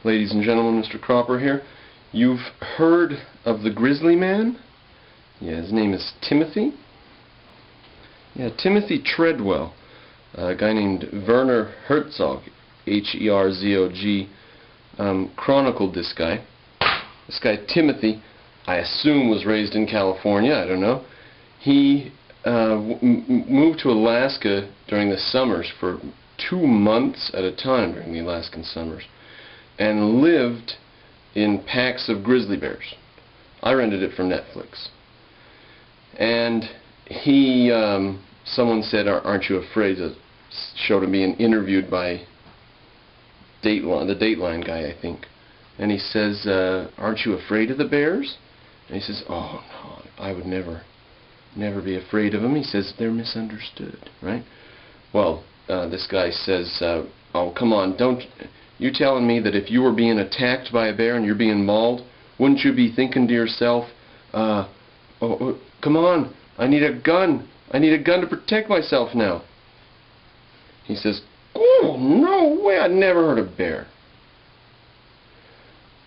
Ladies and gentlemen, Mr. Cropper here. You've heard of the grizzly man? Yeah, his name is Timothy. Yeah, Timothy Treadwell. A guy named Werner Herzog, H-E-R-Z-O-G, chronicled this guy. This guy Timothy, I assume, was raised in California, I don't know. He moved to Alaska during the summers for 2 months at a time during the Alaskan summers, and lived in packs of grizzly bears. I rented it from Netflix. And he, someone said, aren't you afraid? To show him being interviewed by Dateline, the Dateline guy, I think. And he says, aren't you afraid of the bears? And he says, oh no, I would never be afraid of them. He says, they're misunderstood, right? Well, this guy says, oh, come on, you telling me that if you were being attacked by a bear and you're being mauled, wouldn't you be thinking to yourself, oh, come on, I need a gun to protect myself now? He says, oh, no way, I'd never heard of bear.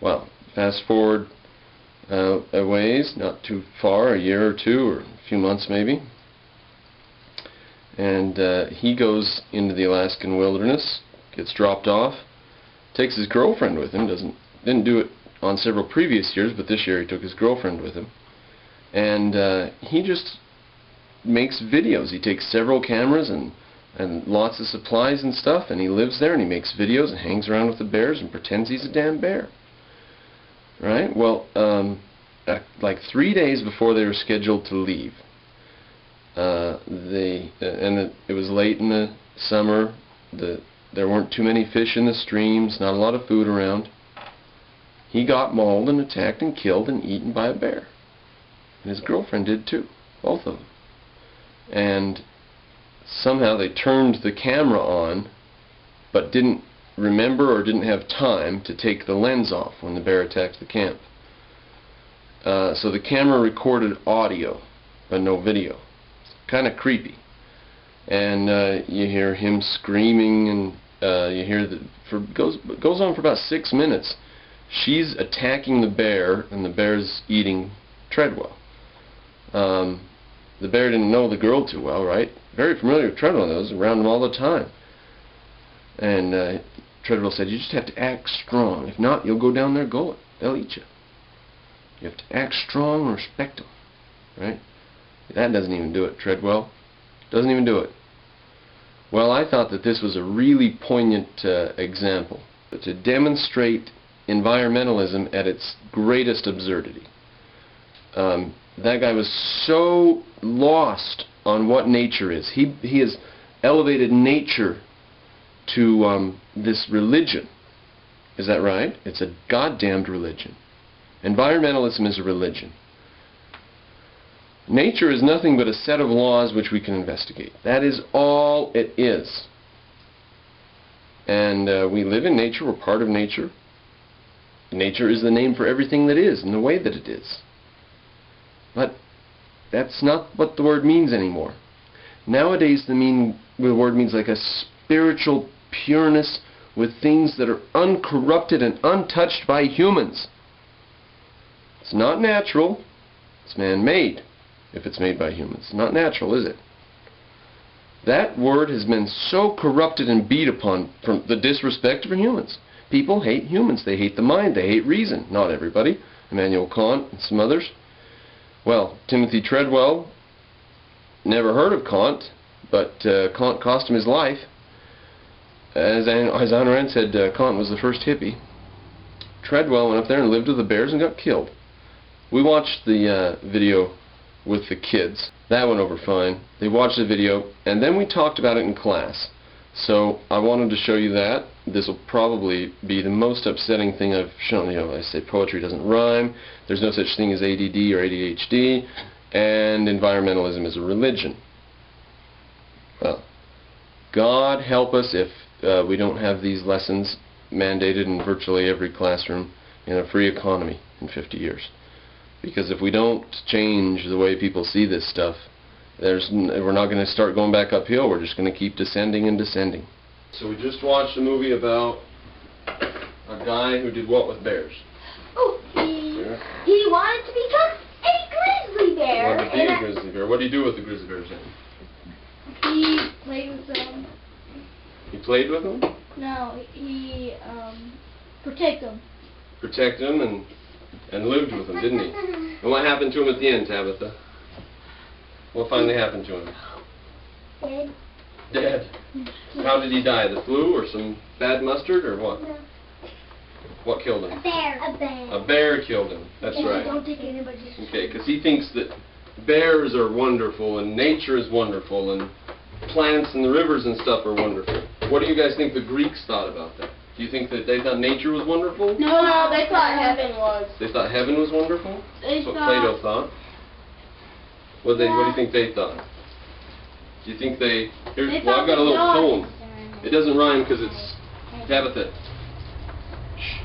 Well, fast forward a ways, not too far, a year or two, or a few months maybe, and he goes into the Alaskan wilderness, gets dropped off, takes his girlfriend with him. Didn't do it on several previous years, but this year he took his girlfriend with him, and he just makes videos. He takes several cameras and lots of supplies and stuff, and he lives there and he makes videos and hangs around with the bears and pretends he's a damn bear. Right? Well, like 3 days before they were scheduled to leave, it was late in the summer. There weren't too many fish in the streams, not a lot of food around. He got mauled and attacked and killed and eaten by a bear. And his girlfriend did too, both of them. And somehow they turned the camera on, but didn't remember or didn't have time to take the lens off when the bear attacked the camp. So the camera recorded audio, but no video. It's kind of creepy. And you hear him screaming, and you hear goes on for about 6 minutes. She's attacking the bear, and the bear's eating Treadwell. The bear didn't know the girl too well, right? Very familiar with Treadwell, though. He was around him all the time. And Treadwell said, you just have to act strong. If not, you'll go down their gullet. They'll eat you. You have to act strong and respect them, right? That doesn't even do it, Treadwell. Doesn't even do it. Well, I thought that this was a really poignant example to demonstrate environmentalism at its greatest absurdity. That guy was so lost on what nature is. He has elevated nature to this religion. Is that right? It's a goddamned religion. Environmentalism is a religion. Nature is nothing but a set of laws which we can investigate. That is all it is. And we live in nature. We're part of nature. Nature is the name for everything that is and the way that it is. But that's not what the word means anymore. Nowadays the word means like a spiritual pureness with things that are uncorrupted and untouched by humans. It's not natural. It's man-made. If it's made by humans. It's not natural, is it? That word has been so corrupted and beat upon from the disrespect for humans. People hate humans. They hate the mind. They hate reason. Not everybody. Immanuel Kant and some others. Well, Timothy Treadwell never heard of Kant, but Kant cost him his life. As Ayn Rand said, Kant was the first hippie. Treadwell went up there and lived with the bears and got killed. We watched the video with the kids. That went over fine. They watched the video, and then we talked about it in class. So I wanted to show you that. This will probably be the most upsetting thing I've shown. You know, I say poetry doesn't rhyme. There's no such thing as ADD or ADHD, and environmentalism is a religion. Well, God help us if we don't have these lessons mandated in virtually every classroom in a free economy in 50 years. Because if we don't change the way people see this stuff, we're not going to start going back uphill. We're just going to keep descending and descending. So we just watched a movie about A guy who did what with bears? Oh, he wanted to become a grizzly bear. He wanted to be a grizzly bear. What did he do with the grizzly bears then? He played with them. He played with them? No, he protected them. Protected them and lived with them, didn't he? And what happened to him at the end, Tabitha? What finally happened to him? Dead. Dead. How did he die? The flu or some bad mustard or what? No. What killed him? A bear. A bear. A bear killed him. That's right. Don't take anybody's. Okay, because he thinks that bears are wonderful and nature is wonderful and plants and the rivers and stuff are wonderful. What do you guys think the Greeks thought about that? Do you think that they thought nature was wonderful? No, they thought heaven was. They thought heaven was wonderful? They That's what thought- Plato thought. What do you think they thought? Do you think they... Here, They well, I've got a little thought the poem. gods- It doesn't rhyme because it's Tabitha. Shh.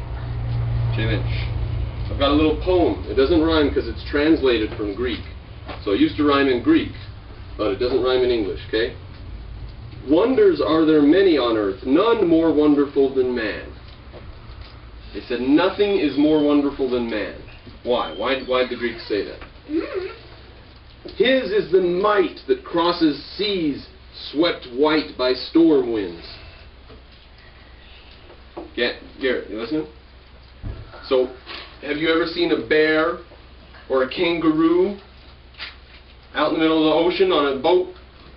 Jalen, shh. I've got a little poem. It doesn't rhyme because it's translated from Greek. So it used to rhyme in Greek, but it doesn't rhyme in English, okay? Wonders are there many on earth, none more wonderful than man. They said nothing is more wonderful than man. Why? Why did the Greeks say that? His is the might that crosses seas swept white by storm winds. Garrett, you listening? So, have you ever seen a bear or a kangaroo out in the middle of the ocean on a boat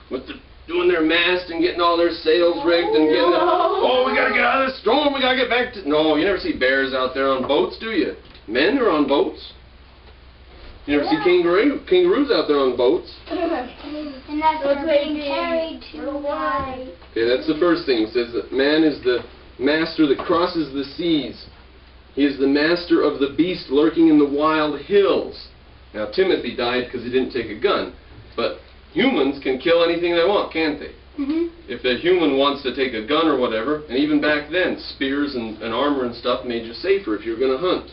with doing their mast and getting all their sails rigged and getting we gotta get out of this storm, we gotta get back to... No, you never see bears out there on boats, do you? Men are on boats. You never see kangaroos out there on boats. And that's for being carried too wide. Okay, that's the first thing. It says that man is the master that crosses the seas. He is the master of the beast lurking in the wild hills. Now, Timothy died because he didn't take a gun. But humans can kill anything they want, can't they? If a human wants to take a gun or whatever, and even back then, spears and armor and stuff made you safer if you're going to hunt.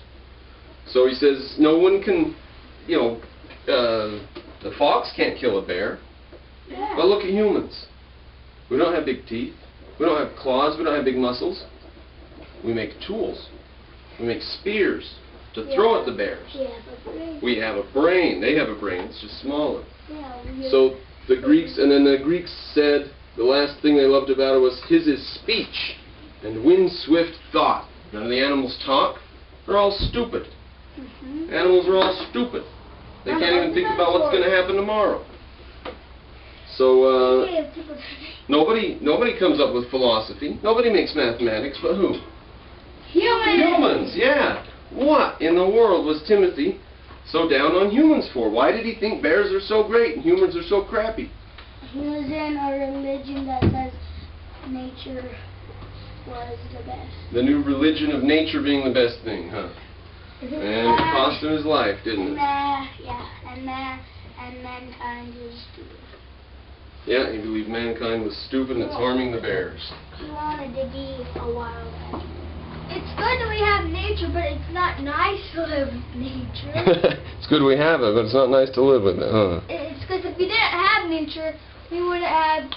So he says no one can... You know, the fox can't kill a bear. Yeah. But look at humans. We don't have big teeth. We don't have claws. We don't have big muscles. We make tools. We make spears to throw at the bears. We have a brain. They have a brain. It's just smaller. So the Greeks, and then the Greeks said the last thing they loved about it was his is speech and wind-swift thought. None of the animals talk. They're all stupid. Animals are all stupid. They can't even think about what's going to happen tomorrow. So, nobody comes up with philosophy. Nobody makes mathematics, but who? Humans, yeah. What in the world was Timothy so down on humans for? Why did he think bears are so great and humans are so crappy? He was in a religion that says nature was the best. The new religion of nature being the best thing, huh? And it cost him his life, didn't it? And mankind was stupid. Yeah, he believed mankind was stupid and it's harming the bears. He wanted to be a wild animal. It's good that we have nature, but it's not nice to live with nature. It's good we have it, but it's not nice to live with it, huh? It's because if we didn't have nature, we wouldn't have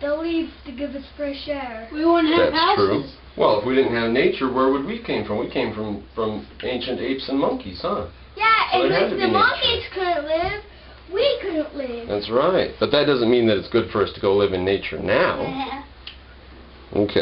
the leaves to give us fresh air. We wouldn't have houses. That's true. Well, if we didn't have nature, where would we came from? We came from ancient apes and monkeys, huh? Yeah, So and it had to if be the nature. monkeys couldn't live, we couldn't live. That's right. But that doesn't mean that it's good for us to go live in nature now. Yeah. Okay.